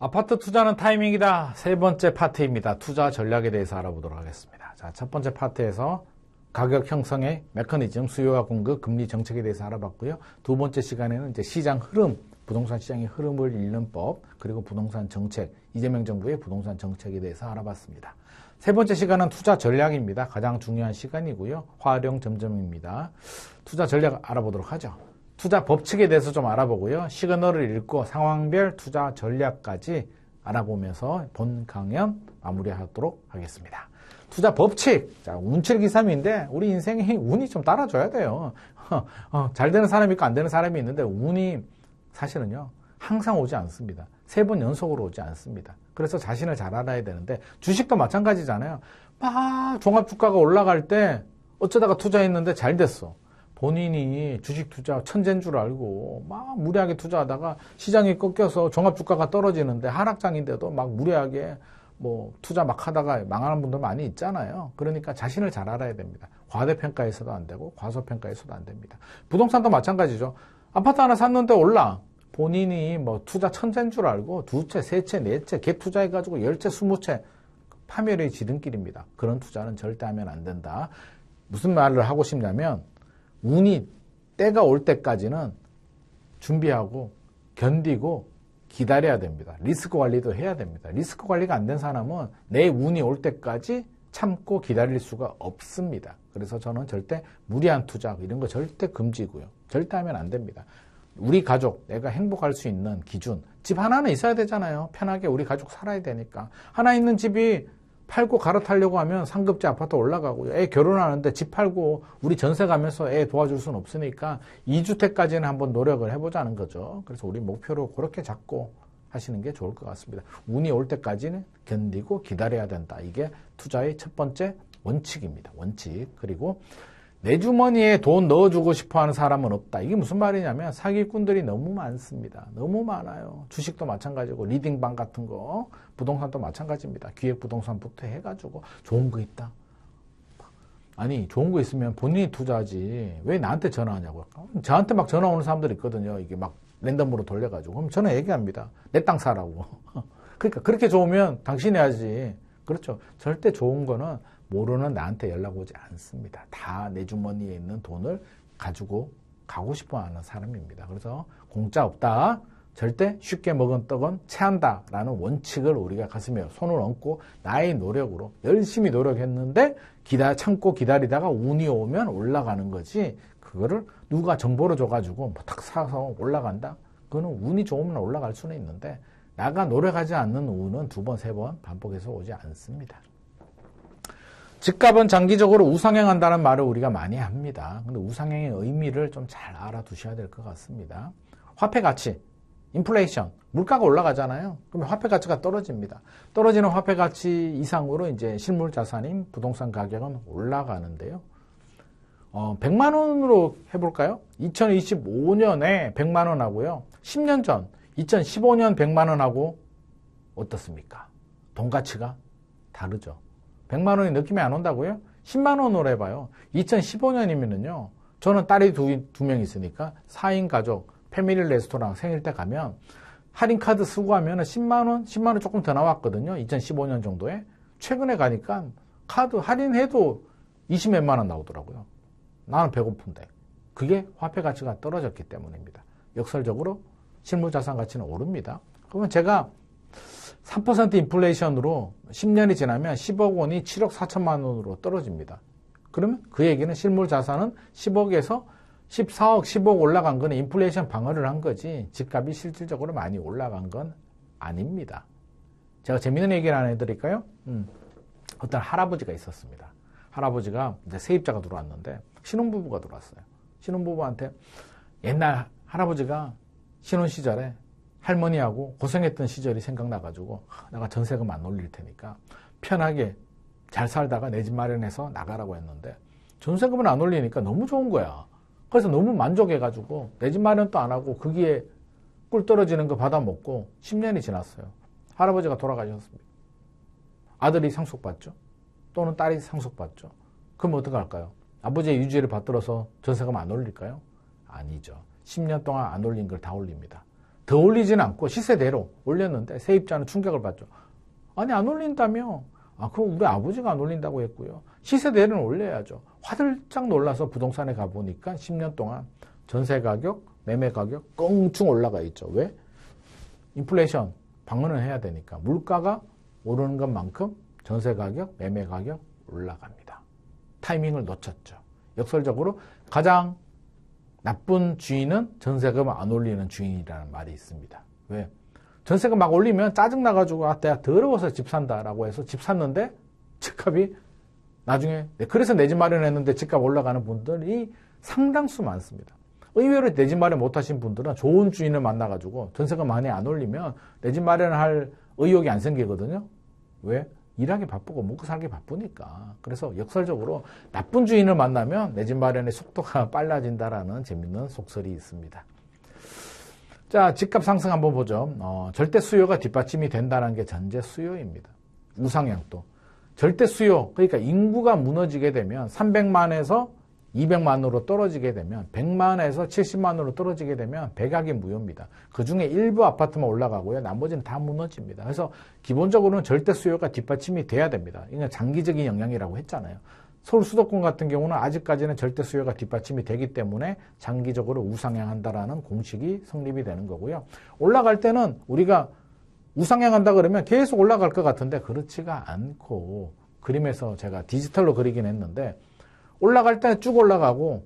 아파트 투자는 타이밍이다. 세 번째 파트입니다. 투자 전략에 대해서 알아보도록 하겠습니다. 자, 첫 번째 파트에서 가격 형성의 메커니즘, 수요와 공급, 금리 정책에 대해서 알아봤고요. 두 번째 시간에는 이제 시장 흐름, 부동산 시장의 흐름을 읽는 법, 그리고 부동산 정책, 이재명 정부의 부동산 정책에 대해서 알아봤습니다. 세 번째 시간은 투자 전략입니다. 가장 중요한 시간이고요. 활용 점점입니다. 투자 전략 알아보도록 하죠. 투자 법칙에 대해서 좀 알아보고요. 시그널을 읽고 상황별 투자 전략까지 알아보면서 본 강연 마무리하도록 하겠습니다. 투자 법칙. 자, 운칠기삼인데 우리 인생에 운이 좀 따라줘야 돼요. 잘 되는 사람이 있고 안 되는 사람이 있는데 운이 사실은요. 항상 오지 않습니다. 3번 연속으로 오지 않습니다. 그래서 자신을 잘 알아야 되는데 주식도 마찬가지잖아요. 막 종합주가가 올라갈 때 어쩌다가 투자했는데 잘 됐어. 본인이 주식 투자 천재인 줄 알고 막 무리하게 투자하다가 시장이 꺾여서 종합주가가 떨어지는데 하락장인데도 막 무리하게 뭐 투자 막 하다가 망하는 분들 많이 있잖아요. 그러니까 자신을 잘 알아야 됩니다. 과대평가해서도 안 되고 과소평가해서도 안 됩니다. 부동산도 마찬가지죠. 아파트 하나 샀는데 올라. 본인이 뭐 투자 천재인 줄 알고 2채, 3채, 4채 갭 투자해가지고 10채, 20채 파멸의 지름길입니다. 그런 투자는 절대 하면 안 된다. 무슨 말을 하고 싶냐면 운이 때가 올 때까지는 준비하고 견디고 기다려야 됩니다. 리스크 관리도 해야 됩니다. 리스크 관리가 안 된 사람은 내 운이 올 때까지 참고 기다릴 수가 없습니다. 그래서 저는 절대 무리한 투자 이런 거 절대 금지고요. 절대 하면 안 됩니다. 우리 가족, 내가 행복할 수 있는 기준, 집 하나는 있어야 되잖아요. 편하게 우리 가족 살아야 되니까. 하나 있는 집이 팔고 갈아타려고 하면 상급지 아파트 올라가고요. 애 결혼하는데 집 팔고 우리 전세 가면서 애 도와줄 수는 없으니까 2주택까지는 한번 노력을 해보자는 거죠. 그래서 우리 목표로 그렇게 잡고 하시는 게 좋을 것 같습니다. 운이 올 때까지는 견디고 기다려야 된다. 이게 투자의 첫 번째 원칙입니다. 원칙. 그리고 내 주머니에 돈 넣어주고 싶어하는 사람은 없다. 이게 무슨 말이냐면 사기꾼들이 너무 많습니다. 너무 많아요. 주식도 마찬가지고 리딩방 같은 거, 부동산도 마찬가지입니다. 기획부동산부터 해가지고 좋은 거 있다. 아니 좋은 거 있으면 본인이 투자하지 왜 나한테 전화하냐고요. 저한테 막 전화 오는 사람들 있거든요. 이게 막 랜덤으로 돌려가지고 그럼 저는 얘기합니다. 내 땅 사라고. 그러니까 그렇게 좋으면 당신이 해야지. 그렇죠. 절대 좋은 거는 모르는 나한테 연락 오지 않습니다. 다 내 주머니에 있는 돈을 가지고 가고 싶어 하는 사람입니다. 그래서 공짜 없다. 절대 쉽게 먹은 떡은 체한다. 라는 원칙을 우리가 가슴에 손을 얹고 나의 노력으로 열심히 노력했는데 참고 기다리다가 운이 오면 올라가는 거지. 그거를 누가 정보를 줘가지고 뭐 탁 사서 올라간다? 그거는 운이 좋으면 올라갈 수는 있는데 나가 노력하지 않는 운은 2번, 3번 반복해서 오지 않습니다. 집값은 장기적으로 우상향한다는 말을 우리가 많이 합니다. 근데 우상향의 의미를 좀 잘 알아두셔야 될 것 같습니다. 화폐 가치, 인플레이션, 물가가 올라가잖아요. 그러면 화폐 가치가 떨어집니다. 떨어지는 화폐 가치 이상으로 이제 실물 자산인 부동산 가격은 올라가는데요. 100만 원으로 해볼까요? 2025년에 100만 원 하고요. 10년 전, 2015년 100만 원 하고 어떻습니까? 돈 가치가 다르죠. 100만 원이 느낌이 안 온다고요? 10만 원으로 해봐요. 2015년이면은요, 저는 딸이 두 명 있으니까 4인 가족, 패밀리 레스토랑 생일 때 가면 할인 카드 쓰고 하면은 10만 원 조금 더 나왔거든요. 2015년 정도에. 최근에 가니까 카드 할인해도 20몇만 원 나오더라고요. 나는 배고픈데. 그게 화폐 가치가 떨어졌기 때문입니다. 역설적으로 실물 자산 가치는 오릅니다. 그러면 제가 3% 인플레이션으로 10년이 지나면 10억 원이 7억 4천만 원으로 떨어집니다. 그러면 그 얘기는 실물 자산은 10억에서 14억, 10억 올라간 건 인플레이션 방어를 한 거지 집값이 실질적으로 많이 올라간 건 아닙니다. 제가 재밌는 얘기를 하나 해드릴까요? 어떤 할아버지가 있었습니다. 할아버지가 이제 세입자가 들어왔는데 신혼부부가 들어왔어요. 신혼부부한테 옛날 할아버지가 신혼 시절에 할머니하고 고생했던 시절이 생각나가지고 내가 전세금 안 올릴 테니까 편하게 잘 살다가 내 집 마련해서 나가라고 했는데 전세금을 안 올리니까 너무 좋은 거야. 그래서 너무 만족해가지고 내 집 마련도 안 하고 거기에 꿀 떨어지는 거 받아먹고 10년이 지났어요. 할아버지가 돌아가셨습니다. 아들이 상속받죠. 또는 딸이 상속받죠. 그럼 어떡할까요? 아버지의 유지를 받들어서 전세금 안 올릴까요? 아니죠. 10년 동안 안 올린 걸 다 올립니다. 더 올리지는 않고 시세대로 올렸는데 세입자는 충격을 받죠. 아니 안 올린다며? 그럼 우리 아버지가 안 올린다고 했고요. 시세대로는 올려야죠. 화들짝 놀라서 부동산에 가보니까 10년 동안 전세 가격, 매매 가격 껑충 올라가 있죠. 왜? 인플레이션 방어는 해야 되니까 물가가 오르는 것만큼 전세 가격, 매매 가격 올라갑니다. 타이밍을 놓쳤죠. 역설적으로 가장 나쁜 주인은 전세금 안 올리는 주인이라는 말이 있습니다. 왜? 전세금 막 올리면 짜증나가지고 내가 더러워서 집 산다라고 해서 집 샀는데 집값이 나중에 그래서 내 집 마련했는데 집값 올라가는 분들이 상당수 많습니다. 의외로 내 집 마련 못하신 분들은 좋은 주인을 만나가지고 전세금 많이 안 올리면 내 집 마련할 의욕이 안 생기거든요. 왜? 일하기 바쁘고 먹고 살기 바쁘니까. 그래서 역설적으로 나쁜 주인을 만나면 내 집 마련의 속도가 빨라진다라는 재밌는 속설이 있습니다. 자, 집값 상승 한번 보죠. 절대 수요가 뒷받침이 된다는 게 전제 수요입니다. 우상향도. 절대 수요, 그러니까 인구가 무너지게 되면 300만에서 200만으로 떨어지게 되면 100만에서 70만으로 떨어지게 되면 백악이 무효입니다. 그중에 일부 아파트만 올라가고요. 나머지는 다 무너집니다. 그래서 기본적으로는 절대 수요가 뒷받침이 돼야 됩니다. 이건 장기적인 영향이라고 했잖아요. 서울 수도권 같은 경우는 아직까지는 절대 수요가 뒷받침이 되기 때문에 장기적으로 우상향한다라는 공식이 성립이 되는 거고요. 올라갈 때는 우리가 우상향한다 그러면 계속 올라갈 것 같은데 그렇지가 않고 그림에서 제가 디지털로 그리긴 했는데 올라갈 때는 쭉 올라가고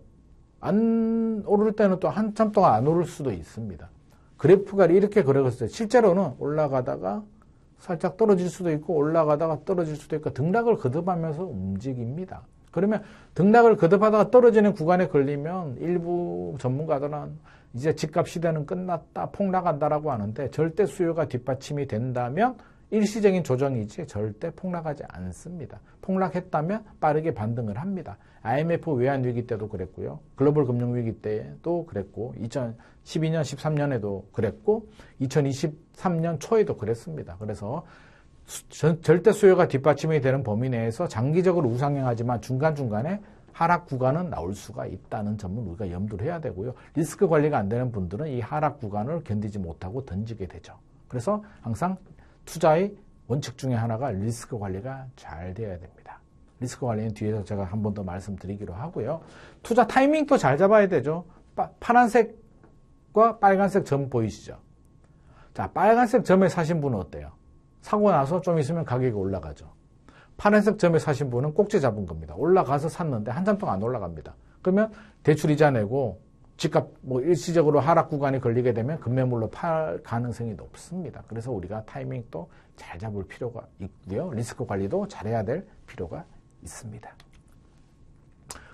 안 오를 때는 또 한참 동안 안 오를 수도 있습니다. 그래프가 이렇게 그려졌어요. 실제로는 올라가다가 살짝 떨어질 수도 있고 올라가다가 떨어질 수도 있고 등락을 거듭하면서 움직입니다. 그러면 등락을 거듭하다가 떨어지는 구간에 걸리면 일부 전문가들은 이제 집값 시대는 끝났다, 폭락한다라고 하는데 절대 수요가 뒷받침이 된다면 일시적인 조정이지 절대 폭락하지 않습니다. 폭락했다면 빠르게 반등을 합니다. IMF 외환위기 때도 그랬고요. 글로벌 금융위기 때도 그랬고 2012년, 13년에도 그랬고 2023년 초에도 그랬습니다. 그래서 절대 수요가 뒷받침이 되는 범위 내에서 장기적으로 우상향하지만 중간중간에 하락 구간은 나올 수가 있다는 점을 우리가 염두를 해야 되고요. 리스크 관리가 안 되는 분들은 이 하락 구간을 견디지 못하고 던지게 되죠. 그래서 항상 투자의 원칙 중에 하나가 리스크 관리가 잘 돼야 됩니다. 리스크 관리는 뒤에서 제가 한 번 더 말씀드리기로 하고요. 투자 타이밍도 잘 잡아야 되죠. 파란색과 빨간색 점 보이시죠? 자, 빨간색 점에 사신 분은 어때요? 사고 나서 좀 있으면 가격이 올라가죠. 파란색 점에 사신 분은 꼭지 잡은 겁니다. 올라가서 샀는데 한참 동안 안 올라갑니다. 그러면 대출 이자 내고 집값 일시적으로 하락 구간이 걸리게 되면 급매물로 팔 가능성이 높습니다. 그래서 우리가 타이밍도 잘 잡을 필요가 있고요. 리스크 관리도 잘해야 될 필요가 있습니다.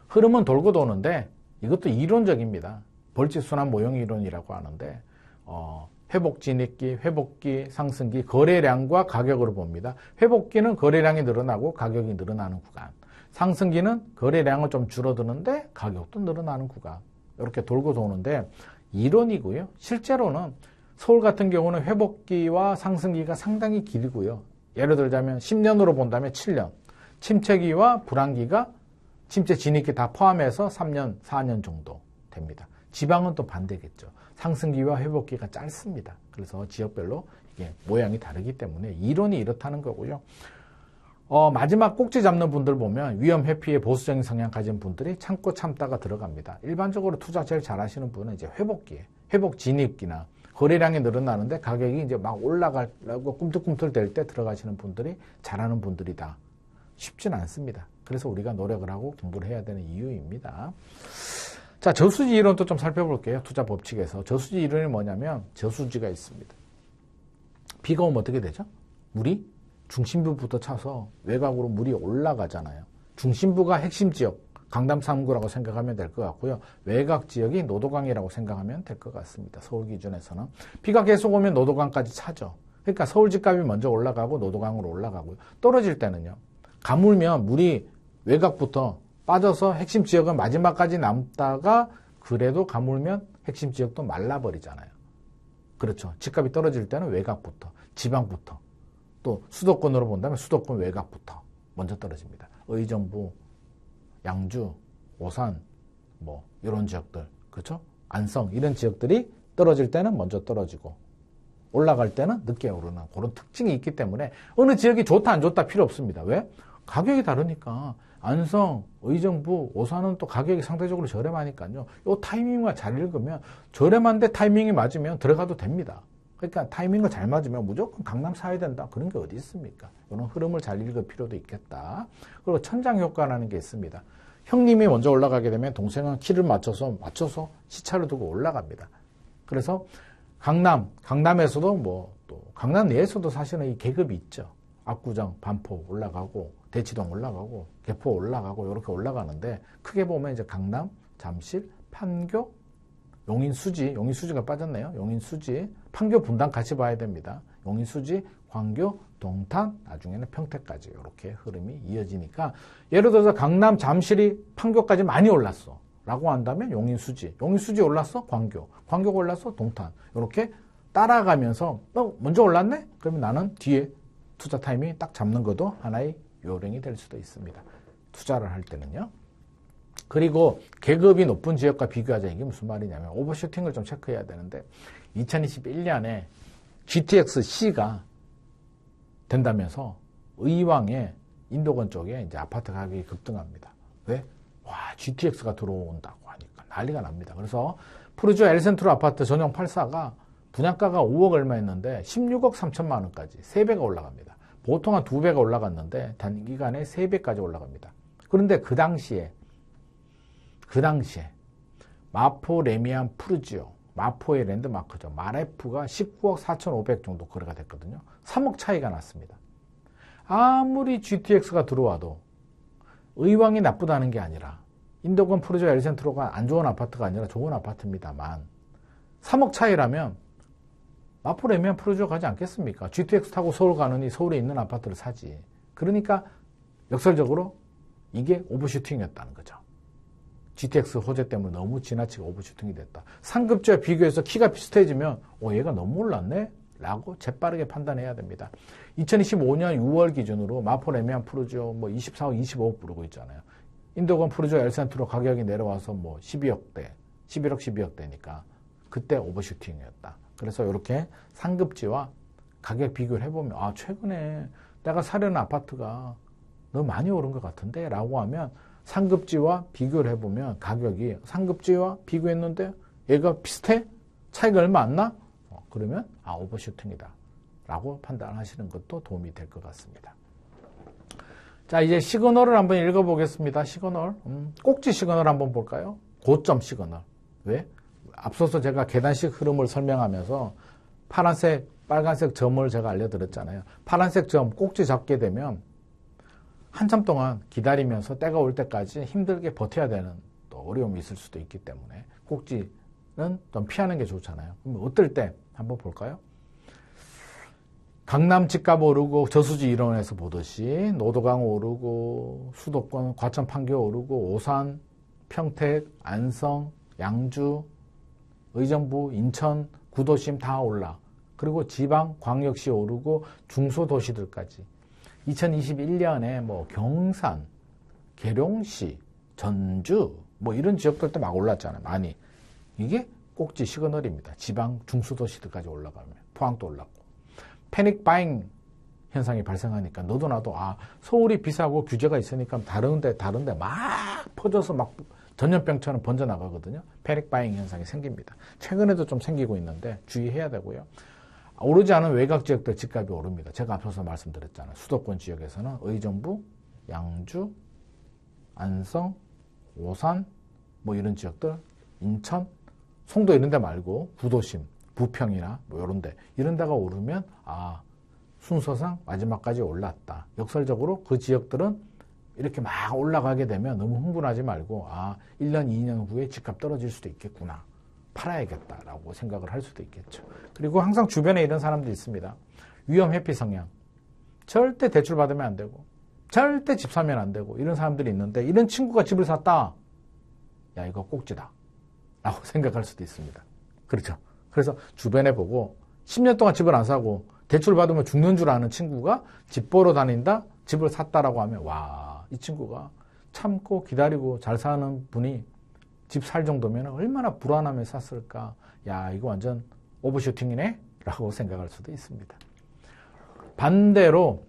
흐름은 돌고 도는데 이것도 이론적입니다. 벌집순환 모형 이론이라고 하는데 회복 진입기, 회복기, 상승기, 거래량과 가격으로 봅니다. 회복기는 거래량이 늘어나고 가격이 늘어나는 구간. 상승기는 거래량은 좀 줄어드는데 가격도 늘어나는 구간. 이렇게 돌고 도는데 이론이고요. 실제로는 서울 같은 경우는 회복기와 상승기가 상당히 길고요. 예를 들자면 10년으로 본다면 7년. 침체기와 불황기가 침체 진입기 다 포함해서 3년, 4년 정도 됩니다. 지방은 또 반대겠죠. 상승기와 회복기가 짧습니다. 그래서 지역별로 이게 모양이 다르기 때문에 이론이 이렇다는 거고요. 마지막 꼭지 잡는 분들 보면 위험 회피의 보수적인 성향 가진 분들이 참고 참다가 들어갑니다. 일반적으로 투자 제일 잘하시는 분은 이제 회복기에, 회복 진입기나 거래량이 늘어나는데 가격이 이제 막 올라가려고 꿈틀꿈틀 될 때 들어가시는 분들이 잘하는 분들이다. 쉽진 않습니다. 그래서 우리가 노력을 하고 공부를 해야 되는 이유입니다. 자, 저수지 이론도 좀 살펴볼게요. 투자 법칙에서. 저수지 이론이 뭐냐면 저수지가 있습니다. 비가 오면 어떻게 되죠? 물이 중심부부터 차서 외곽으로 물이 올라가잖아요. 중심부가 핵심 지역, 강남 3구라고 생각하면 될 것 같고요. 외곽 지역이 노도강이라고 생각하면 될 것 같습니다. 서울 기준에서는. 비가 계속 오면 노도강까지 차죠. 그러니까 서울 집값이 먼저 올라가고 노도강으로 올라가고요. 떨어질 때는요. 가물면 물이 외곽부터 빠져서 핵심 지역은 마지막까지 남다가 그래도 가물면 핵심 지역도 말라버리잖아요. 그렇죠. 집값이 떨어질 때는 외곽부터, 지방부터, 또 수도권으로 본다면 수도권 외곽부터 먼저 떨어집니다. 의정부, 양주, 오산, 이런 지역들, 그렇죠? 안성 이런 지역들이 떨어질 때는 먼저 떨어지고 올라갈 때는 늦게 오르는 그런 특징이 있기 때문에 어느 지역이 좋다 안 좋다 필요 없습니다. 왜? 가격이 다르니까. 안성, 의정부, 오산은 또 가격이 상대적으로 저렴하니까요. 이 타이밍과 잘 읽으면 저렴한데 타이밍이 맞으면 들어가도 됩니다. 그러니까 타이밍과 잘 맞으면 무조건 강남 사야 된다. 그런 게 어디 있습니까? 이런 흐름을 잘 읽을 필요도 있겠다. 그리고 천장 효과라는 게 있습니다. 형님이 먼저 올라가게 되면 동생은 키를 맞춰서 시차를 두고 올라갑니다. 그래서 강남에서도 또 강남 내에서도 사실은 이 계급이 있죠. 압구정, 반포 올라가고 대치동 올라가고 개포 올라가고 이렇게 올라가는데 크게 보면 이제 강남, 잠실, 판교, 용인수지가 빠졌네요. 용인수지, 판교 분당 같이 봐야 됩니다. 용인수지, 광교, 동탄, 나중에는 평택까지 이렇게 흐름이 이어지니까 예를 들어서 강남, 잠실이 판교까지 많이 올랐어 라고 한다면 용인수지 올랐어 광교가 올랐어 동탄 이렇게 따라가면서 먼저 올랐네? 그러면 나는 뒤에 투자 타이밍 딱 잡는 것도 하나의 요령이 될 수도 있습니다. 투자를 할 때는요. 그리고 계급이 높은 지역과 비교하자. 이게 무슨 말이냐면 오버슈팅을 좀 체크해야 되는데 2021년에 GTX-C가 된다면서 의왕의 인도권 쪽에 이제 아파트 가격이 급등합니다. 왜? GTX가 들어온다고 하니까 난리가 납니다. 그래서 푸르지오 엘센트로 아파트 전용 84가 분양가가 5억 얼마였는데 16억 3천만 원까지 3배가 올라갑니다. 보통 한 2배가 올라갔는데 단기간에 3배까지 올라갑니다. 그런데 그 당시에 마포 레미안 푸르지오 마포의 랜드마크죠. 마레프가 19억 4,500 정도 거래가 됐거든요. 3억 차이가 났습니다. 아무리 GTX가 들어와도 의왕이 나쁘다는 게 아니라 인도권 푸르지오 엘센트로가 안 좋은 아파트가 아니라 좋은 아파트입니다만 3억 차이라면 마포 레미안 푸르지오 가지 않겠습니까? GTX 타고 서울 가느니 서울에 있는 아파트를 사지. 그러니까 역설적으로 이게 오버슈팅이었다는 거죠. GTX 호재 때문에 너무 지나치게 오버슈팅이 됐다. 상급지와 비교해서 키가 비슷해지면 얘가 너무 올랐네? 라고 재빠르게 판단해야 됩니다. 2025년 6월 기준으로 마포 레미안 푸르지오 24억, 25억 부르고 있잖아요. 인도권 푸르지오 엘센트로 가격이 내려와서 11억, 12억대니까 그때 오버슈팅이었다. 그래서 이렇게 상급지와 가격 비교를 해보면 최근에 내가 사려는 아파트가 너무 많이 오른 것 같은데? 라고 하면 상급지와 비교를 해보면 가격이 상급지와 비교했는데 얘가 비슷해? 차이가 얼마 안 나? 그러면 오버슈팅이다 라고 판단하시는 것도 도움이 될 것 같습니다. 자, 이제 시그널을 한번 읽어보겠습니다. 시그널. 꼭지 시그널 한번 볼까요? 고점 시그널. 왜? 앞서서 제가 계단식 흐름을 설명하면서 파란색, 빨간색 점을 제가 알려드렸잖아요. 파란색 점 꼭지 잡게 되면 한참 동안 기다리면서 때가 올 때까지 힘들게 버텨야 되는 또 어려움이 있을 수도 있기 때문에 꼭지는 좀 피하는 게 좋잖아요. 그럼 어떨 때 한번 볼까요? 강남 집값 오르고 저수지 일원에서 보듯이 노도강 오르고 수도권 과천 판교 오르고 오산, 평택, 안성, 양주, 의정부, 인천, 구도심 다 올라. 그리고 지방, 광역시 오르고 중소도시들까지. 2021년에 경산, 계룡시, 전주 이런 지역들도 막 올랐잖아요. 많이. 이게 꼭지 시그널입니다. 지방, 중소도시들까지 올라가면 포항도 올랐고. 패닉 바잉 현상이 발생하니까 너도 나도 서울이 비싸고 규제가 있으니까 다른데 막 퍼져서 막 전염병처럼 번져나가거든요. 패닉 바잉 현상이 생깁니다. 최근에도 좀 생기고 있는데 주의해야 되고요. 오르지 않은 외곽 지역들 집값이 오릅니다. 제가 앞서서 말씀드렸잖아요. 수도권 지역에서는 의정부, 양주, 안성, 오산 이런 지역들, 인천, 송도 이런 데 말고 구도심, 부평이나 이런 데가 오르면 순서상 마지막까지 올랐다. 역설적으로 그 지역들은 이렇게 막 올라가게 되면 너무 흥분하지 말고 1년, 2년 후에 집값 떨어질 수도 있겠구나. 팔아야겠다라고 생각을 할 수도 있겠죠. 그리고 항상 주변에 이런 사람들이 있습니다. 위험 회피 성향. 절대 대출 받으면 안 되고 절대 집 사면 안 되고 이런 사람들이 있는데 이런 친구가 집을 샀다. 야, 이거 꼭지다. 라고 생각할 수도 있습니다. 그렇죠. 그래서 주변에 보고 10년 동안 집을 안 사고 대출 받으면 죽는 줄 아는 친구가 집 보러 다닌다? 집을 샀다라고 하면 이 친구가 참고 기다리고 잘 사는 분이 집 살 정도면 얼마나 불안하며 샀을까. 야, 이거 완전 오버슈팅이네? 라고 생각할 수도 있습니다. 반대로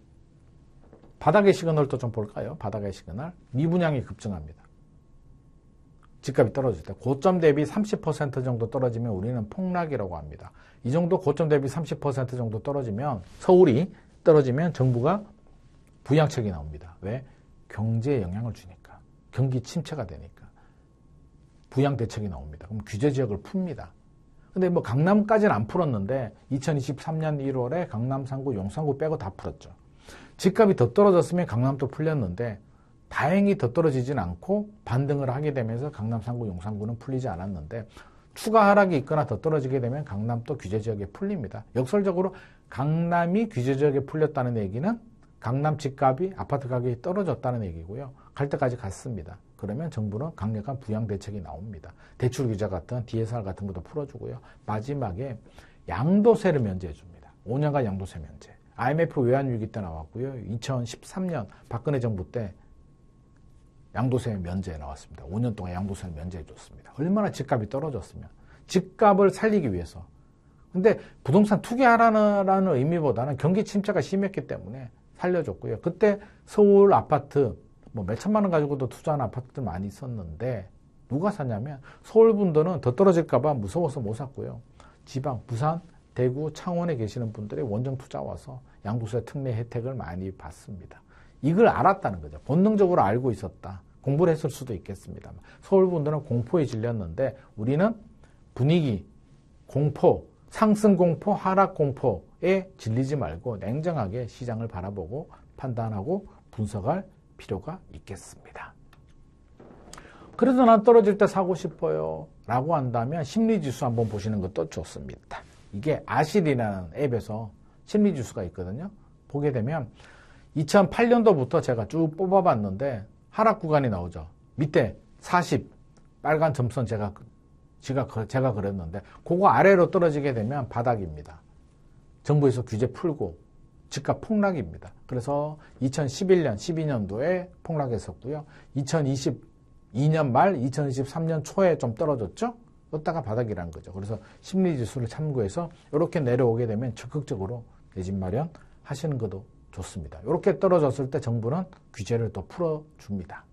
바닥의 시그널도 좀 볼까요? 바닥의 시그널. 미분양이 급증합니다. 집값이 떨어질 때 고점 대비 30% 정도 떨어지면 우리는 폭락이라고 합니다. 이 정도 고점 대비 30% 정도 떨어지면, 서울이 떨어지면 정부가 부양책이 나옵니다. 왜? 경제에 영향을 주니까. 경기 침체가 되니까. 부양 대책이 나옵니다. 그럼 규제 지역을 풉니다. 근데 뭐 강남까지는 안 풀었는데 2023년 1월에 강남 3구, 용산구 빼고 다 풀었죠. 집값이 더 떨어졌으면 강남도 풀렸는데 다행히 더 떨어지진 않고 반등을 하게 되면서 강남 3구, 용산구는 풀리지 않았는데 추가 하락이 있거나 더 떨어지게 되면 강남도 규제 지역에 풀립니다. 역설적으로 강남이 규제 지역에 풀렸다는 얘기는 강남 집값이, 아파트 가격이 떨어졌다는 얘기고요. 갈 때까지 갔습니다. 그러면 정부는 강력한 부양 대책이 나옵니다. 대출 규제 같은 DSR 같은 것도 풀어주고요. 마지막에 양도세를 면제해 줍니다. 5년간 양도세 면제. IMF 외환위기 때 나왔고요. 2013년 박근혜 정부 때 양도세 면제 나왔습니다. 5년 동안 양도세를 면제해 줬습니다. 얼마나 집값이 떨어졌으면. 집값을 살리기 위해서. 근데 부동산 투기하라는 의미보다는 경기 침체가 심했기 때문에 살려줬고요. 그때 서울 아파트 뭐 몇천만 원 가지고도 투자한 아파트들 많이 있었는데 누가 샀냐면 서울 분들은 더 떨어질까 봐 무서워서 못 샀고요. 지방, 부산, 대구, 창원에 계시는 분들이 원정 투자 와서 양도세 특례 혜택을 많이 받습니다. 이걸 알았다는 거죠. 본능적으로 알고 있었다. 공부를 했을 수도 있겠습니다. 서울 분들은 공포에 질렸는데 우리는 분위기, 공포, 상승 공포, 하락 공포에 질리지 말고 냉정하게 시장을 바라보고 판단하고 분석할 필요가 있겠습니다. 그래도 난 떨어질 때 사고 싶어요 라고 한다면 심리지수 한번 보시는 것도 좋습니다. 이게 아실이라는 앱에서 심리지수가 있거든요. 보게 되면 2008년도부터 제가 쭉 뽑아봤는데 하락 구간이 나오죠. 밑에 40 빨간 점선 제가 그랬는데 그거 아래로 떨어지게 되면 바닥입니다. 정부에서 규제 풀고 집값 폭락입니다. 그래서 2011년, 12년도에 폭락했었고요. 2022년 말, 2023년 초에 좀 떨어졌죠? 그러다가 바닥이라는 거죠. 그래서 심리지수를 참고해서 이렇게 내려오게 되면 적극적으로 내 집 마련 하시는 것도 좋습니다. 이렇게 떨어졌을 때 정부는 규제를 또 풀어줍니다.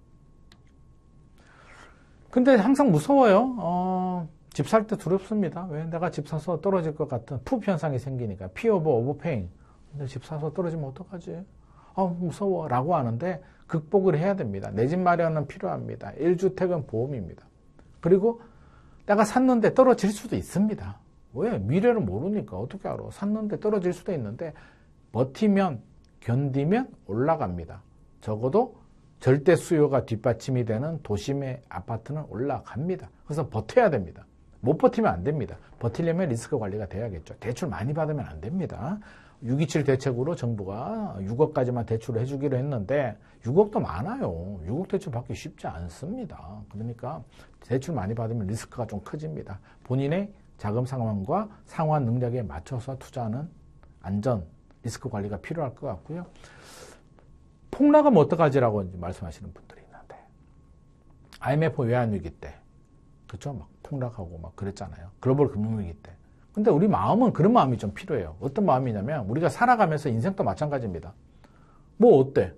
근데 항상 무서워요. 집 살 때 두렵습니다. 왜? 내가 집 사서 떨어질 것 같은 푸 현상이 생기니까. 피어 오버 오버페잉. 근데 집 사서 떨어지면 어떡하지? 무서워. 라고 하는데 극복을 해야 됩니다. 내 집 마련은 필요합니다. 1주택은 보험입니다. 그리고 내가 샀는데 떨어질 수도 있습니다. 왜? 미래를 모르니까 어떻게 알아? 샀는데 떨어질 수도 있는데 버티면, 견디면 올라갑니다. 적어도 절대 수요가 뒷받침이 되는 도심의 아파트는 올라갑니다. 그래서 버텨야 됩니다. 못 버티면 안 됩니다. 버티려면 리스크 관리가 돼야겠죠. 대출 많이 받으면 안 됩니다. 627 대책으로 정부가 6억까지만 대출을 해주기로 했는데 6억도 많아요. 6억 대출 받기 쉽지 않습니다. 그러니까 대출 많이 받으면 리스크가 좀 커집니다. 본인의 자금 상황과 상환 능력에 맞춰서 투자하는 안전, 리스크 관리가 필요할 것 같고요. 폭락하면 어떡하지라고 말씀하시는 분들이 있는데 IMF 외환위기 때 그렇죠? 막 폭락하고 막 그랬잖아요. 글로벌 금융위기 때. 근데 우리 마음은 그런 마음이 좀 필요해요. 어떤 마음이냐면 우리가 살아가면서 인생도 마찬가지입니다. 뭐 어때?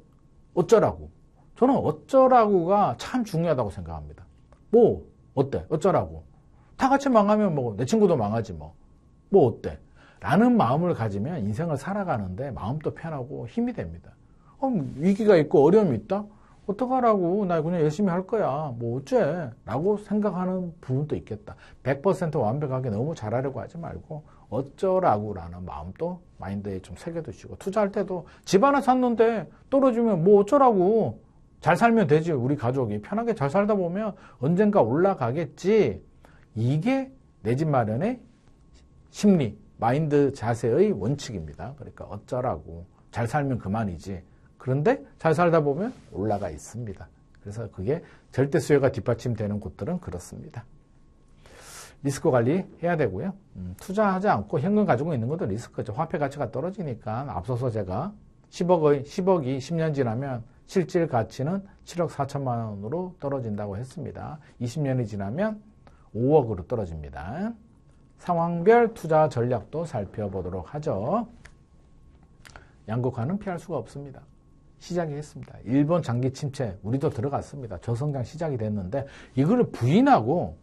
어쩌라고? 저는 어쩌라고가 참 중요하다고 생각합니다. 뭐 어때? 어쩌라고? 다 같이 망하면 뭐 내 친구도 망하지 뭐. 뭐 어때? 라는 마음을 가지면 인생을 살아가는데 마음도 편하고 힘이 됩니다. 위기가 있고 어려움이 있다? 어떡하라고? 나 그냥 열심히 할 거야. 뭐 어째? 라고 생각하는 부분도 있겠다. 100% 완벽하게 너무 잘하려고 하지 말고 어쩌라고 라는 마음도 마인드에 좀 새겨두시고 투자할 때도 집 하나 샀는데 떨어지면 뭐 어쩌라고? 잘 살면 되지. 우리 가족이 편하게 잘 살다 보면 언젠가 올라가겠지. 이게 내 집 마련의 심리, 마인드 자세의 원칙입니다. 그러니까 어쩌라고. 잘 살면 그만이지. 그런데 잘 살다 보면 올라가 있습니다. 그래서 그게 절대 수요가 뒷받침되는 곳들은 그렇습니다. 리스크 관리 해야 되고요. 투자하지 않고 현금 가지고 있는 것도 리스크죠. 화폐 가치가 떨어지니까 앞서서 제가 10억이 10년 지나면 실질 가치는 7억 4천만 원으로 떨어진다고 했습니다. 20년이 지나면 5억으로 떨어집니다. 상황별 투자 전략도 살펴보도록 하죠. 양극화는 피할 수가 없습니다. 시작이 했습니다. 일본 장기 침체, 우리도 들어갔습니다. 저성장 시작이 됐는데 이거를 부인하고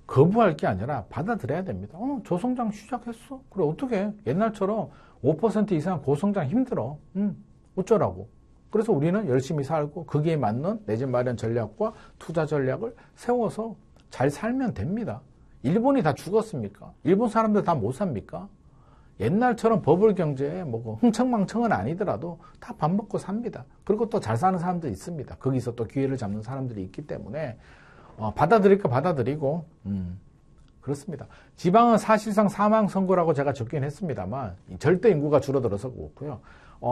거부할 게 아니라 받아들여야 됩니다. 저성장 시작했어? 그래, 어떻게? 옛날처럼 5% 이상 고성장 힘들어. 어쩌라고? 그래서 우리는 열심히 살고 거기에 맞는 내 집 마련 전략과 투자 전략을 세워서 잘 살면 됩니다. 일본이 다 죽었습니까? 일본 사람들 다 못 삽니까? 옛날처럼 버블 경제에 뭐 흥청망청은 아니더라도 다 밥 먹고 삽니다. 그리고 또 잘 사는 사람도 있습니다. 거기서 또 기회를 잡는 사람들이 있기 때문에 받아들일까 받아들이고 그렇습니다. 지방은 사실상 사망 선고라고 제가 적긴 했습니다만 절대 인구가 줄어들어서 그렇고요.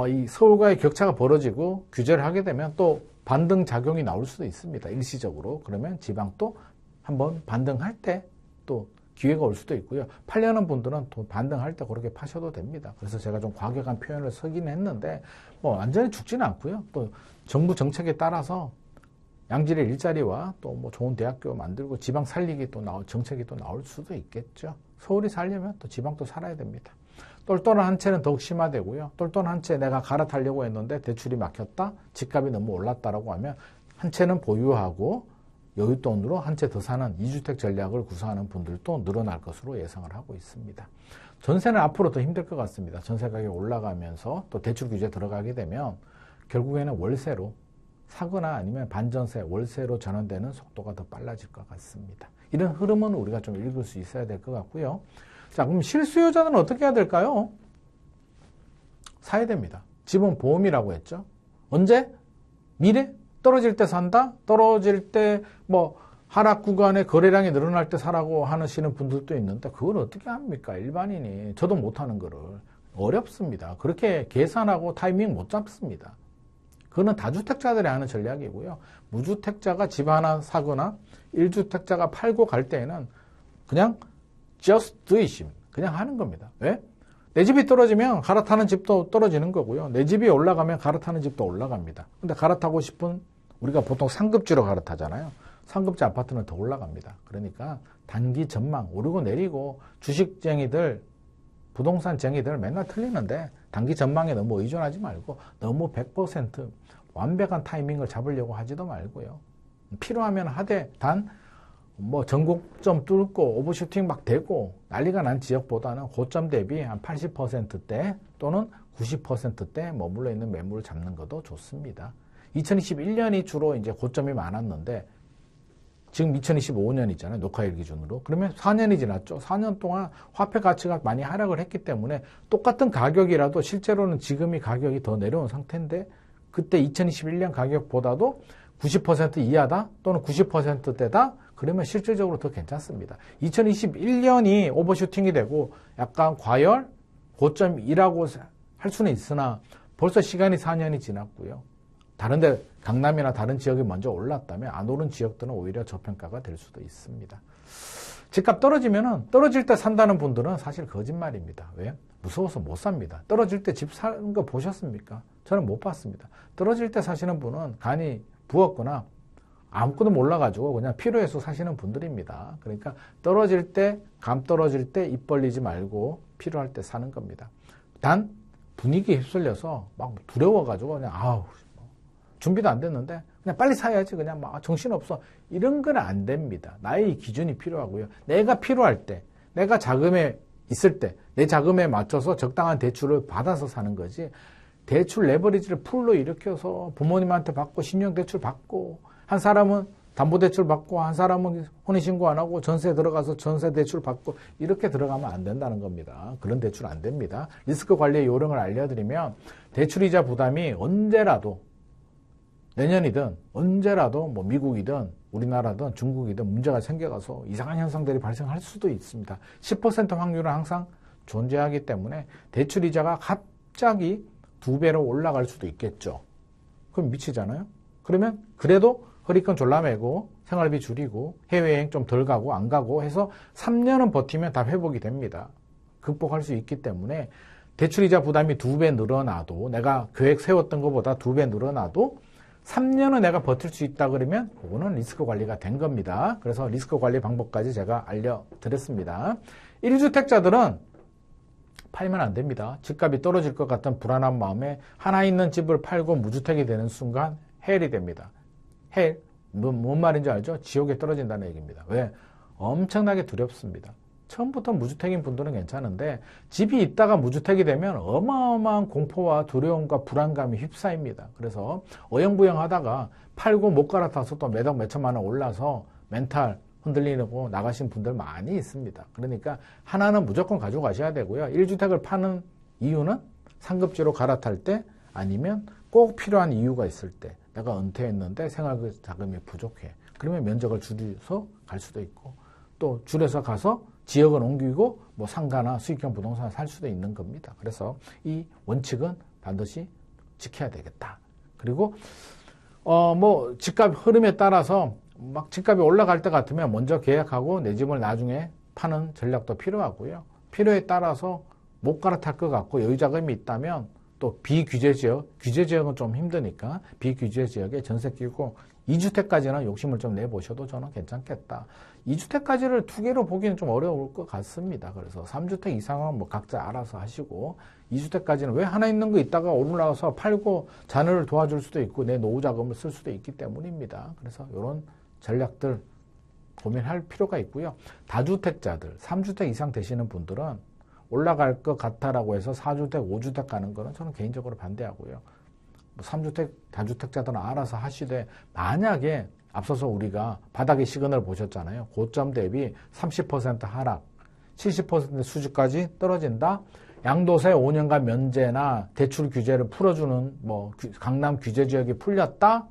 이 서울과의 격차가 벌어지고 규제를 하게 되면 또 반등 작용이 나올 수도 있습니다. 일시적으로. 그러면 지방도 한번 반등할 때 또 기회가 올 수도 있고요. 팔려는 분들은 또 반등할 때 그렇게 파셔도 됩니다. 그래서 제가 좀 과격한 표현을 쓰긴 했는데 뭐 완전히 죽지는 않고요. 또 정부 정책에 따라서 양질의 일자리와 또 뭐 좋은 대학교 만들고 지방 살리기 또 정책이 또 나올 수도 있겠죠. 서울이 살려면 또 지방도 살아야 됩니다. 똘똘한 한 채는 더욱 심화되고요. 똘똘한 한 채 내가 갈아타려고 했는데 대출이 막혔다. 집값이 너무 올랐다라고 하면 한 채는 보유하고 여윳돈으로 한 채 더 사는 2주택 전략을 구사하는 분들도 늘어날 것으로 예상을 하고 있습니다. 전세는 앞으로 더 힘들 것 같습니다. 전세 가격이 올라가면서 또 대출 규제 들어가게 되면 결국에는 월세로 사거나 아니면 반전세, 월세로 전환되는 속도가 더 빨라질 것 같습니다. 이런 흐름은 우리가 좀 읽을 수 있어야 될 것 같고요. 자, 그럼 실수요자는 어떻게 해야 될까요? 사야 됩니다. 집은 보험이라고 했죠. 언제? 미래? 떨어질 때 산다? 떨어질 때 뭐 하락 구간에 거래량이 늘어날 때 사라고 하시는 분들도 있는데 그걸 어떻게 합니까? 일반인이. 저도 못하는 거를. 어렵습니다. 그렇게 계산하고 타이밍 못 잡습니다. 그거는 다주택자들이 하는 전략이고요. 무주택자가 집 하나 사거나 1주택자가 팔고 갈 때에는 그냥 just do it. 그냥 하는 겁니다. 왜? 내 집이 떨어지면 갈아타는 집도 떨어지는 거고요. 내 집이 올라가면 갈아타는 집도 올라갑니다. 근데 갈아타고 싶은 우리가 보통 상급지로 갈아타잖아요. 상급지 아파트는 더 올라갑니다. 그러니까 단기 전망 오르고 내리고 주식쟁이들 부동산쟁이들 맨날 틀리는데 단기 전망에 너무 의존하지 말고 너무 100% 완벽한 타이밍을 잡으려고 하지도 말고요. 필요하면 하되 단 뭐 전고점 뚫고 오버슈팅 막 되고 난리가 난 지역보다는 고점 대비 한 80%대 또는 90%대 머물러 있는 매물을 잡는 것도 좋습니다. 2021년이 주로 이제 고점이 많았는데 지금 2025년 있잖아요. 녹화일 기준으로. 그러면 4년이 지났죠. 4년 동안 화폐 가치가 많이 하락을 했기 때문에 똑같은 가격이라도 실제로는 지금이 가격이 더 내려온 상태인데 그때 2021년 가격보다도 90% 이하다 또는 90%대다 그러면 실질적으로 더 괜찮습니다. 2021년이 오버슈팅이 되고 약간 과열, 고점이라고 할 수는 있으나 벌써 시간이 4년이 지났고요. 다른데 강남이나 다른 지역이 먼저 올랐다면 안 오른 지역들은 오히려 저평가가 될 수도 있습니다. 집값 떨어지면은 떨어질 때 산다는 분들은 사실 거짓말입니다. 왜? 무서워서 못 삽니다. 떨어질 때 집 사는 거 보셨습니까? 저는 못 봤습니다. 떨어질 때 사시는 분은 간이 부었거나 아무것도 몰라가지고 그냥 필요해서 사시는 분들입니다. 그러니까 떨어질 때, 감 떨어질 때 입 벌리지 말고 필요할 때 사는 겁니다. 단 분위기에 휩쓸려서 막 두려워가지고 그냥 준비도 안 됐는데 그냥 빨리 사야지 그냥 막 정신없어 이런 건 안 됩니다. 나의 기준이 필요하고요. 내가 필요할 때, 내가 자금에 있을 때, 내 자금에 맞춰서 적당한 대출을 받아서 사는 거지 대출 레버리지를 풀로 일으켜서 부모님한테 받고 신용대출 받고 한 사람은 담보대출 받고 한 사람은 혼인신고 안 하고 전세 들어가서 전세 대출 받고 이렇게 들어가면 안 된다는 겁니다. 그런 대출 안 됩니다. 리스크 관리의 요령을 알려드리면 대출이자 부담이 언제라도 내년이든 언제라도 뭐 미국이든 우리나라든 중국이든 문제가 생겨가서 이상한 현상들이 발생할 수도 있습니다. 10% 확률은 항상 존재하기 때문에 대출이자가 갑자기 2배로 올라갈 수도 있겠죠. 그럼 미치잖아요. 그러면 그래도 허리끈 졸라매고 생활비 줄이고 해외여행 좀 덜 가고 안 가고 해서 3년은 버티면 다 회복이 됩니다. 극복할 수 있기 때문에 대출이자 부담이 2배 늘어나도 내가 계획 세웠던 것보다 2배 늘어나도 3년은 내가 버틸 수 있다 그러면 그거는 리스크 관리가 된 겁니다. 그래서 리스크 관리 방법까지 제가 알려드렸습니다. 1주택자들은 팔면 안 됩니다. 집값이 떨어질 것 같은 불안한 마음에 하나 있는 집을 팔고 무주택이 되는 순간 헬이 됩니다. 헬, 뭔 말인지 알죠? 지옥에 떨어진다는 얘기입니다. 왜? 엄청나게 두렵습니다. 처음부터 무주택인 분들은 괜찮은데 집이 있다가 무주택이 되면 어마어마한 공포와 두려움과 불안감이 휩싸입니다. 그래서 어영부영 하다가 팔고 못 갈아타서 또 매덕 몇천만 원 올라서 멘탈 흔들리고 나가신 분들 많이 있습니다. 그러니까 하나는 무조건 가지고 가셔야 되고요. 1주택을 파는 이유는 상급지로 갈아탈 때 아니면 꼭 필요한 이유가 있을 때 내가 은퇴했는데 생활자금이 부족해. 그러면 면적을 줄여서 갈 수도 있고 또 줄여서 가서 지역을 옮기고 뭐 상가나 수익형 부동산을 살 수도 있는 겁니다. 그래서 이 원칙은 반드시 지켜야 되겠다. 그리고 뭐 집값 흐름에 따라서 막 집값이 올라갈 때 같으면 먼저 계약하고 내 집을 나중에 파는 전략도 필요하고요. 필요에 따라서 못 갈아탈 것 같고 여유자금이 있다면 또 비규제 지역, 규제 지역은 좀 힘드니까 비규제 지역에 전세 끼고 2주택까지는 욕심을 좀 내보셔도 저는 괜찮겠다. 2주택까지를 두 개로 보기는 좀 어려울 것 같습니다. 그래서 3주택 이상은 뭐 각자 알아서 하시고 2주택까지는 왜 하나 있는 거 있다가 올라와서 팔고 자녀를 도와줄 수도 있고 내 노후 자금을 쓸 수도 있기 때문입니다. 그래서 이런 전략들 고민할 필요가 있고요. 다주택자들, 3주택 이상 되시는 분들은 올라갈 것 같다라고 해서 4주택, 5주택 가는 거는 저는 개인적으로 반대하고요. 3주택, 다주택자들은 알아서 하시되 만약에 앞서서 우리가 바닥의 시그널을 보셨잖아요. 고점 대비 30% 하락, 70% 수준까지 떨어진다. 양도세 5년간 면제나 대출 규제를 풀어주는 뭐 강남 규제 지역이 풀렸다.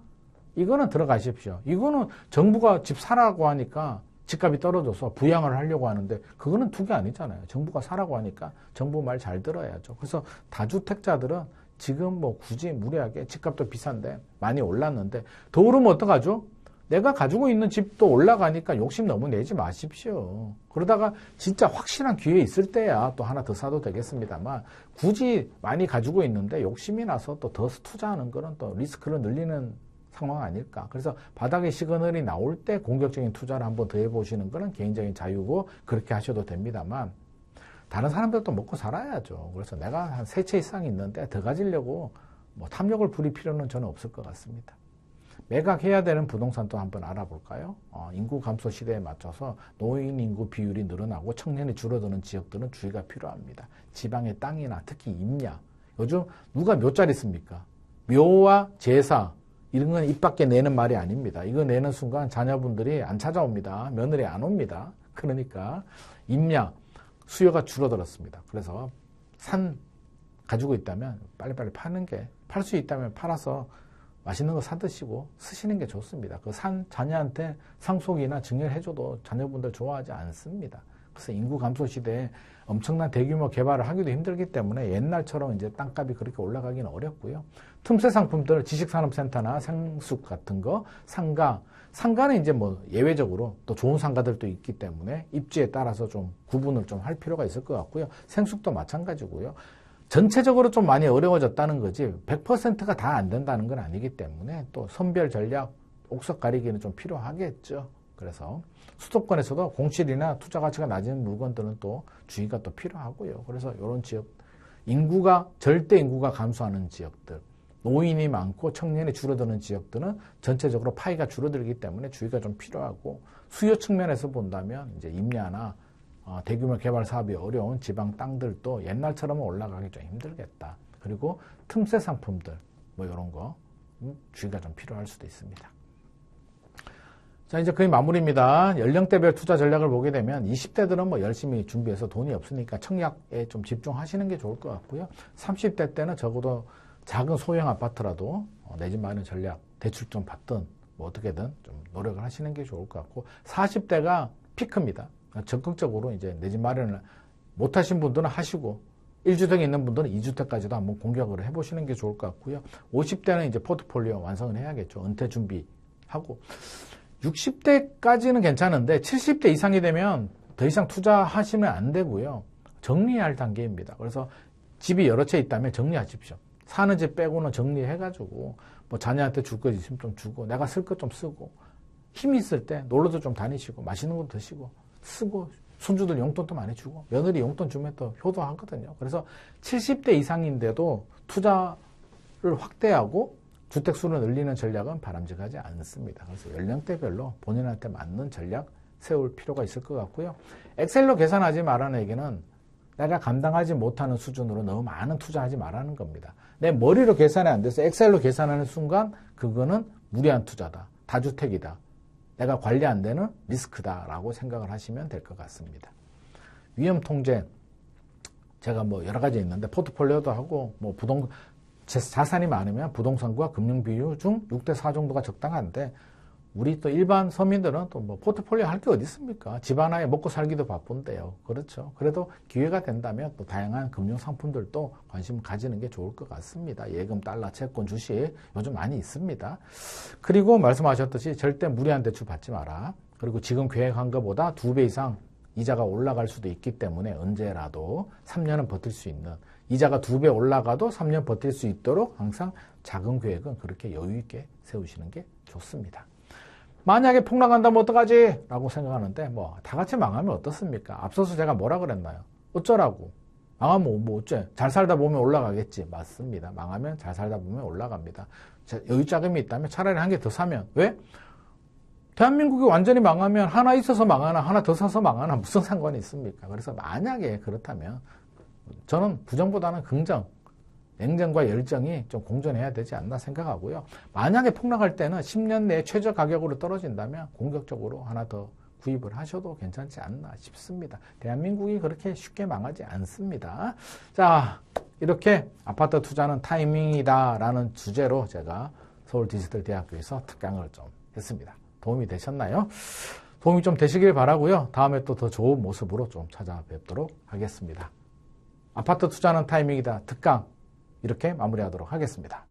이거는 들어가십시오. 이거는 정부가 집 사라고 하니까 집값이 떨어져서 부양을 하려고 하는데 그거는 투기 아니잖아요. 정부가 사라고 하니까 정부 말 잘 들어야죠. 그래서 다주택자들은 지금 뭐 굳이 무리하게 집값도 비싼데 많이 올랐는데 더 오르면 어떡하죠? 내가 가지고 있는 집도 올라가니까 욕심 너무 내지 마십시오. 그러다가 진짜 확실한 기회 있을 때야 또 하나 더 사도 되겠습니다만 굳이 많이 가지고 있는데 욕심이 나서 또 더 투자하는 거는 또 리스크를 늘리는 상황 아닐까. 그래서 바닥의 시그널이 나올 때 공격적인 투자를 한번 더 해보시는 거는 개인적인 자유고 그렇게 하셔도 됩니다만 다른 사람들도 먹고 살아야죠. 그래서 내가 한 3채 이상 있는데 더 가지려고 뭐 탐욕을 부릴 필요는 저는 없을 것 같습니다. 매각해야 되는 부동산도 한번 알아볼까요? 인구 감소 시대에 맞춰서 노인 인구 비율이 늘어나고 청년이 줄어드는 지역들은 주의가 필요합니다. 지방의 땅이나 특히 임야. 요즘 누가 묘자리 씁니까? 묘와 제사 이런 건 입 밖에 내는 말이 아닙니다. 이거 내는 순간 자녀분들이 안 찾아옵니다. 며느리 안 옵니다. 그러니까 임야 수요가 줄어들었습니다. 그래서 산 가지고 있다면 빨리빨리 파는 게 팔 수 있다면 팔아서 맛있는 거 사 드시고 쓰시는 게 좋습니다. 그 산 자녀한테 상속이나 증여를 해줘도 자녀분들 좋아하지 않습니다. 그래서 인구 감소 시대에 엄청난 대규모 개발을 하기도 힘들기 때문에 옛날처럼 이제 땅값이 그렇게 올라가기는 어렵고요. 틈새 상품들, 지식산업센터나 생숙 같은 거, 상가는 이제 뭐 예외적으로 또 좋은 상가들도 있기 때문에 입지에 따라서 좀 구분을 좀 할 필요가 있을 것 같고요. 생숙도 마찬가지고요. 전체적으로 좀 많이 어려워졌다는 거지 100%가 다 안 된다는 건 아니기 때문에 또 선별 전략, 옥석 가리기는 좀 필요하겠죠. 그래서 수도권에서도 공실이나 투자 가치가 낮은 물건들은 또 주의가 또 필요하고요. 그래서 이런 지역, 절대 인구가 감소하는 지역들, 노인이 많고 청년이 줄어드는 지역들은 전체적으로 파이가 줄어들기 때문에 주의가 좀 필요하고 수요 측면에서 본다면 이제 임야나 대규모 개발 사업이 어려운 지방 땅들도 옛날처럼 올라가기 좀 힘들겠다. 그리고 틈새 상품들 뭐 이런 거 주의가 좀 필요할 수도 있습니다. 자, 이제 거의 마무리입니다. 연령대별 투자 전략을 보게 되면 20대들은 뭐 열심히 준비해서 돈이 없으니까 청약에 좀 집중하시는 게 좋을 것 같고요. 30대 때는 적어도 작은 소형 아파트라도 내 집 마련 전략, 대출 좀 받든 뭐 어떻게든 좀 노력을 하시는 게 좋을 것 같고 40대가 피크입니다. 적극적으로 이제 내 집 마련을 못 하신 분들은 하시고 1주택에 있는 분들은 2주택까지도 한번 공격을 해보시는 게 좋을 것 같고요. 50대는 이제 포트폴리오 완성을 해야겠죠. 은퇴 준비하고 60대까지는 괜찮은데 70대 이상이 되면 더 이상 투자하시면 안 되고요. 정리할 단계입니다. 그래서 집이 여러 채 있다면 정리하십시오. 사는 집 빼고는 정리해가지고 뭐 자녀한테 줄 것 있으면 좀 주고 내가 쓸 것 좀 쓰고 힘이 있을 때 놀러도 좀 다니시고 맛있는 거 드시고 쓰고 손주들 용돈도 많이 주고 며느리 용돈 주면 또 효도하거든요. 그래서 70대 이상인데도 투자를 확대하고 주택수를 늘리는 전략은 바람직하지 않습니다. 그래서 연령대별로 본인한테 맞는 전략 세울 필요가 있을 것 같고요. 엑셀로 계산하지 말라는 얘기는 내가 감당하지 못하는 수준으로 너무 많은 투자하지 말라는 겁니다. 내 머리로 계산이 안 돼서 엑셀로 계산하는 순간 그거는 무리한 투자다. 다주택이다. 내가 관리 안 되는 리스크다라고 생각을 하시면 될 것 같습니다. 위험 통제 제가 뭐 여러 가지 있는데 포트폴리오도 하고 뭐 자산이 많으면 부동산과 금융 비율 중 6대4 정도가 적당한데 우리 또 일반 서민들은 또 뭐 포트폴리오 할 게 어디 있습니까? 집 하나에 먹고 살기도 바쁜데요. 그렇죠. 그래도 기회가 된다면 또 다양한 금융 상품들도 관심 가지는 게 좋을 것 같습니다. 예금, 달러, 채권, 주식 요즘 많이 있습니다. 그리고 말씀하셨듯이 절대 무리한 대출 받지 마라. 그리고 지금 계획한 것보다 2배 이상 이자가 올라갈 수도 있기 때문에 언제라도 3년은 버틸 수 있는 이자가 2배 올라가도 3년 버틸 수 있도록 항상 작은 계획은 그렇게 여유 있게 세우시는 게 좋습니다. 만약에 폭락한다면 어떡하지? 라고 생각하는데 뭐 다 같이 망하면 어떻습니까? 앞서서 제가 뭐라 그랬나요? 어쩌라고? 망하면 뭐 어째? 잘 살다 보면 올라가겠지. 맞습니다. 망하면 잘 살다 보면 올라갑니다. 여유 자금이 있다면 차라리 한 개 더 사면. 왜? 대한민국이 완전히 망하면 하나 있어서 망하나 하나 더 사서 망하나 무슨 상관이 있습니까? 그래서 만약에 그렇다면 저는 부정보다는 긍정, 냉정과 열정이 좀 공존해야 되지 않나 생각하고요. 만약에 폭락할 때는 10년 내에 최저 가격으로 떨어진다면 공격적으로 하나 더 구입을 하셔도 괜찮지 않나 싶습니다. 대한민국이 그렇게 쉽게 망하지 않습니다. 자, 이렇게 아파트 투자는 타이밍이다라는 주제로 제가 서울디지털대학교에서 특강을 좀 했습니다. 도움이 되셨나요? 도움이 좀 되시길 바라고요. 다음에 또 더 좋은 모습으로 좀 찾아뵙도록 하겠습니다. 아파트 투자는 타이밍이다 특강 이렇게 마무리하도록 하겠습니다.